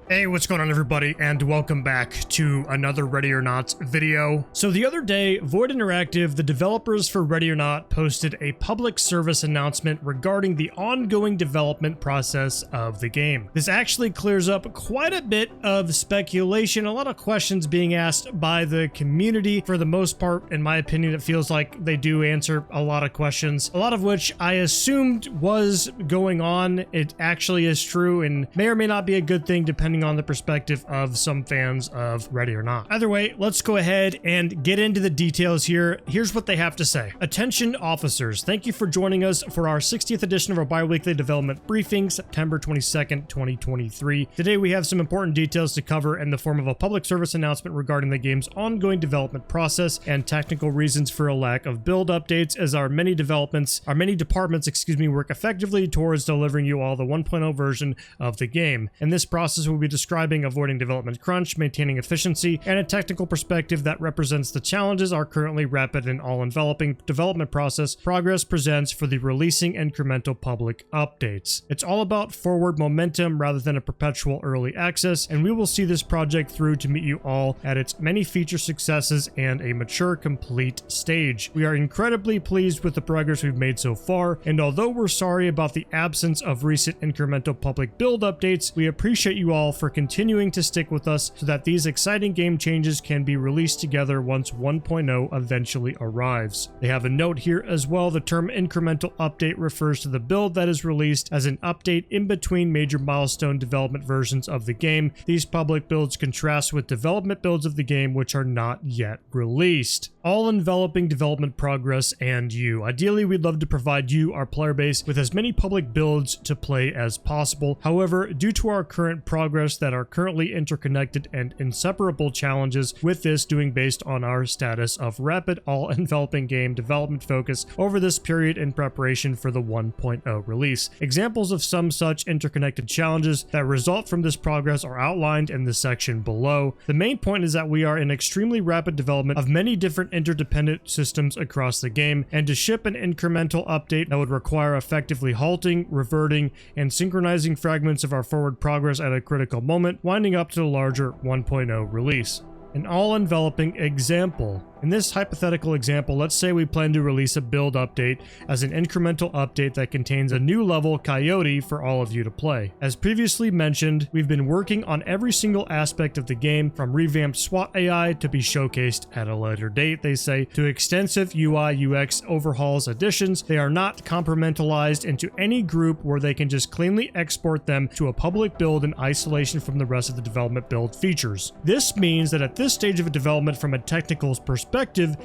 Hey, what's going on everybody, and welcome back to another Ready or Not video. So the other day, Void Interactive, the developers for Ready or Not, posted a public service announcement regarding the ongoing development process of the game. This actually clears up quite a bit of speculation, a lot of questions being asked by the community. For the most part, in my opinion, it feels like they do answer a lot of questions, a lot of which I assumed was going on. It actually is true and may or may not be a good thing depending on the perspective of some fans of Ready or Not. Either way, let's go ahead and get into the details here. Here's what they have to say. Attention officers, thank you for joining us for our 60th edition of our bi-weekly development briefing, September 22nd, 2023. Today we have some important details to cover in the form of a public service announcement regarding the game's ongoing development process and technical reasons for a lack of build updates, as our many departments, work effectively towards delivering you all the 1.0 version of the game. In this process, we'll be describing avoiding development crunch, maintaining efficiency, and a technical perspective that represents the challenges our currently rapid and all-enveloping development process progress presents for the releasing incremental public updates. It's all about forward momentum rather than a perpetual early access, and we will see this project through to meet you all at its many feature successes and a mature, complete stage. We are incredibly pleased with the progress we've made so far, and although we're sorry about the absence of recent incremental public build updates, we appreciate you all for continuing to stick with us so that these exciting game changes can be released together once 1.0 eventually arrives. They have a note here as well. The term incremental update refers to the build that is released as an update in between major milestone development versions of the game. These public builds contrast with development builds of the game which are not yet released. All enveloping development progress and you. Ideally, we'd love to provide you, our player base, with as many public builds to play as possible. However, due to our current progress that are currently interconnected and inseparable challenges with this doing based on our status of rapid all-enveloping game development focus over this period in preparation for the 1.0 release. Examples of some such interconnected challenges that result from this progress are outlined in the section below. The main point is that we are in extremely rapid development of many different interdependent systems across the game, and to ship an incremental update that would require effectively halting, reverting, and synchronizing fragments of our forward progress at a critical moment, winding up to the larger 1.0 release. An all-enveloping example. In this hypothetical example, let's say we plan to release a build update as an incremental update that contains a new level Coyote for all of you to play. As previously mentioned, we've been working on every single aspect of the game, from revamped SWAT AI to be showcased at a later date, they say, to extensive UI UX overhauls additions. They are not compartmentalized into any group where they can just cleanly export them to a public build in isolation from the rest of the development build features. This means that at this stage of a development from a technical perspective,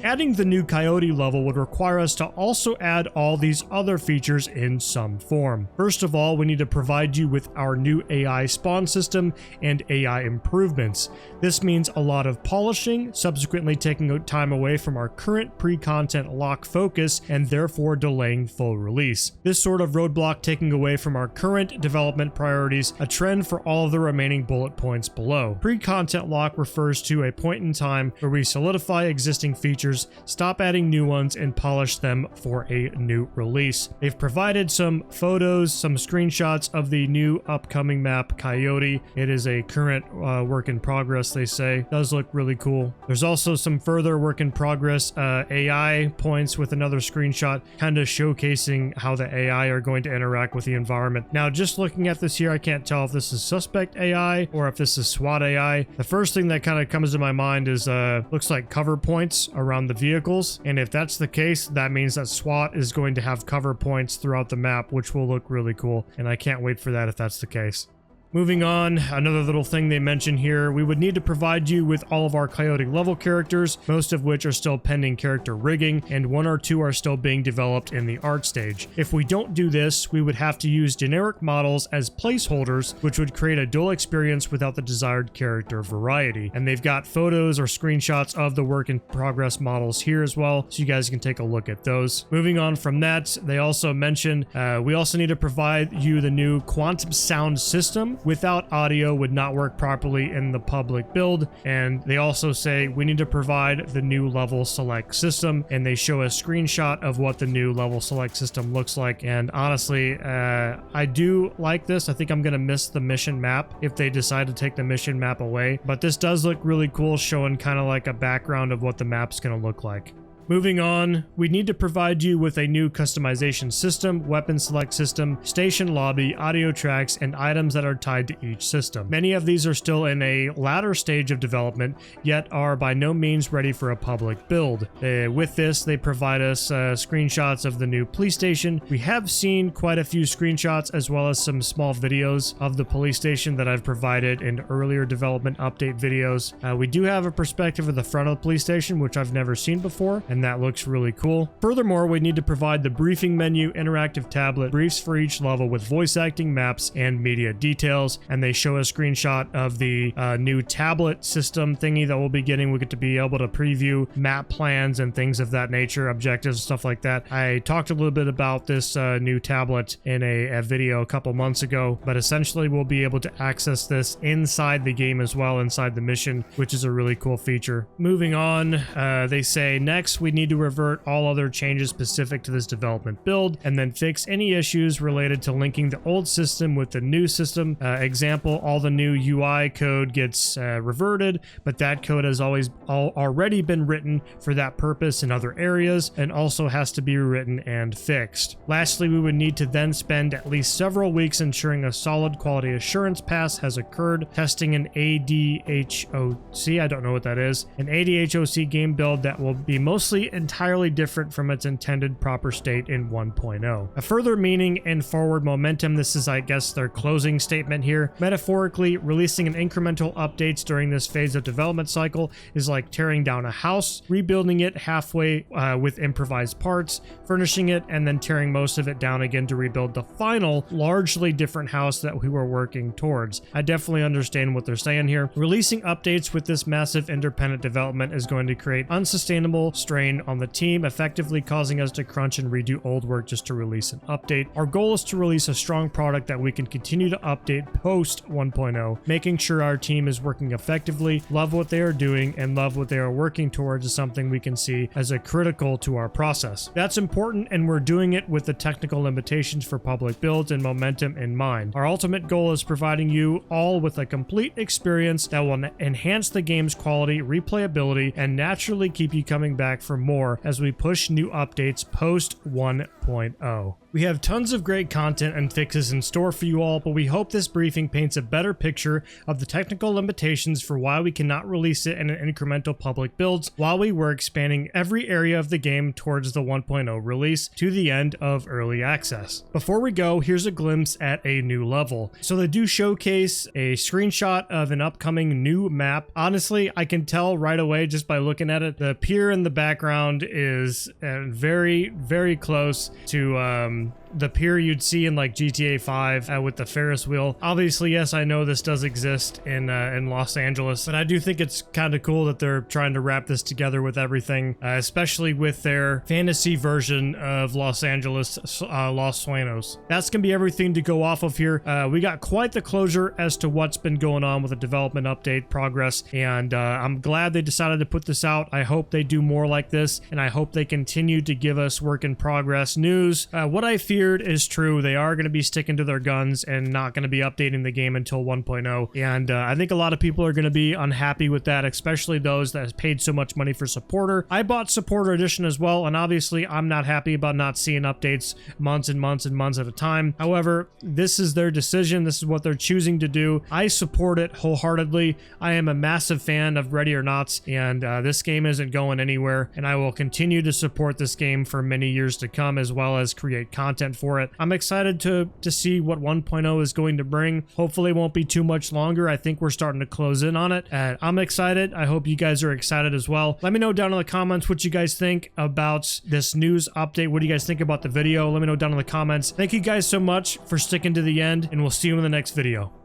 adding the new Coyote level would require us to also add all these other features in some form. First of all, we need to provide you with our new AI spawn system and AI improvements. This means a lot of polishing, subsequently taking time away from our current pre-content lock focus and therefore delaying full release. This sort of roadblock taking away from our current development priorities, a trend for all of the remaining bullet points below. Pre-content lock refers to a point in time where we solidify existing features, stop adding new ones, and polish them for a new release. They've provided some photos, some screenshots of the new upcoming map Coyote. It is a current work in progress, they say. Does look really cool. There's also some further work in progress AI points with another screenshot kind of showcasing how the AI are going to interact with the environment. Now, just looking at this here, I can't tell if this is suspect AI or if this is SWAT AI. The first thing that kind of comes to my mind is looks like cover points around the vehicles, and if that's the case, that means that SWAT is going to have cover points throughout the map, which will look really cool, and I can't wait for that if that's the case. Moving on, another little thing they mention here, we would need to provide you with all of our Coyote level characters, most of which are still pending character rigging, and one or two are still being developed in the art stage. If we don't do this, we would have to use generic models as placeholders, which would create a dull experience without the desired character variety. And they've got photos or screenshots of the work in progress models here as well, so you guys can take a look at those. Moving on from that, they also mention we also need to provide you the new quantum sound system. without audio would not work properly in the public build. And they also say we need to provide the new level select system, and they show a screenshot of what the new level select system looks like. And honestly, I do like this. I think I'm gonna miss the mission map if they decide to take the mission map away, but this does look really cool, showing kind of like a background of what the map's gonna look like. Moving on, we need to provide you with a new customization system, weapon select system, station lobby, audio tracks, and items that are tied to each system. Many of these are still in a latter stage of development, yet are by no means ready for a public build. With this, they provide us screenshots of the new police station. We have seen quite a few screenshots as well as some small videos of the police station that I've provided in earlier development update videos. We do have a perspective of the front of the police station, which I've never seen before, and that looks really cool. Furthermore, we need to provide the briefing menu, interactive tablet, briefs for each level with voice acting, maps, and media details. And they show a screenshot of the new tablet system thingy that we'll be getting. We get to be able to preview map plans and things of that nature, objectives, stuff like that. I talked a little bit about this new tablet in a video a couple months ago, but essentially we'll be able to access this inside the game as well, inside the mission, which is a really cool feature. Moving on, they say next, we need to revert all other changes specific to this development build, and then fix any issues related to linking the old system with the new system. Example, all the new UI code gets reverted, but that code has already been written for that purpose in other areas, and also has to be rewritten and fixed. Lastly, we would need to then spend at least several weeks ensuring a solid quality assurance pass has occurred, testing an ADHOC, I don't know what that is, an ADHOC game build that will be mostly entirely different from its intended proper state in 1.0. A further meaning and forward momentum, this is I guess their closing statement here. Metaphorically, releasing an incremental updates during this phase of development cycle is like tearing down a house, rebuilding it halfway with improvised parts, furnishing it, and then tearing most of it down again to rebuild the final, largely different house that we were working towards. I definitely understand what they're saying here. Releasing updates with this massive independent development is going to create unsustainable strain on the team, effectively causing us to crunch and redo old work just to release an update. Our goal is to release a strong product that we can continue to update post 1.0, making sure our team is working effectively, love what they are doing, and love what they are working towards is something we can see as a critical to our process. That's important, and we're doing it with the technical limitations for public builds and momentum in mind. Our ultimate goal is providing you all with a complete experience that will enhance the game's quality, replayability, and naturally keep you coming back for more as we push new updates post 1.0. We have tons of great content and fixes in store for you all, but we hope this briefing paints a better picture of the technical limitations for why we cannot release it in an incremental public builds while we were expanding every area of the game towards the 1.0 release to the end of early access. Before we go, here's a glimpse at a new level. So they do showcase a screenshot of an upcoming new map. Honestly, I can tell right away just by looking at it, the pier in the background is very, very close to the pier you'd see in like GTA 5 with the Ferris wheel. Obviously, yes, I know this does exist in Los Angeles, but I do think it's kind of cool that they're trying to wrap this together with everything, especially with their fantasy version of Los Angeles, Los Sueños. That's gonna be everything to go off of here. We got quite the closure as to what's been going on with the development update progress, and I'm glad they decided to put this out. I hope they do more like this, and I hope they continue to give us work in progress news. What I feared is true. They are going to be sticking to their guns and not going to be updating the game until 1.0, and I think a lot of people are going to be unhappy with that, especially those that have paid so much money for Supporter. I bought Supporter Edition as well, and obviously I'm not happy about not seeing updates months and months and months at a time. However, this is their decision. This is what they're choosing to do. I support it wholeheartedly. I am a massive fan of Ready or Nots, and this game isn't going anywhere, and I will continue to support this game for many years to come, as well as create content for it. I'm excited to see what 1.0 is going to bring. Hopefully it won't be too much longer. I think we're starting to close in on it, and I'm excited. I hope you guys are excited as well. Let me know down in the comments what you guys think about this news update. What do you guys think about the video? Let me know down in the comments. Thank you guys so much for sticking to the end, and we'll see you in the next video.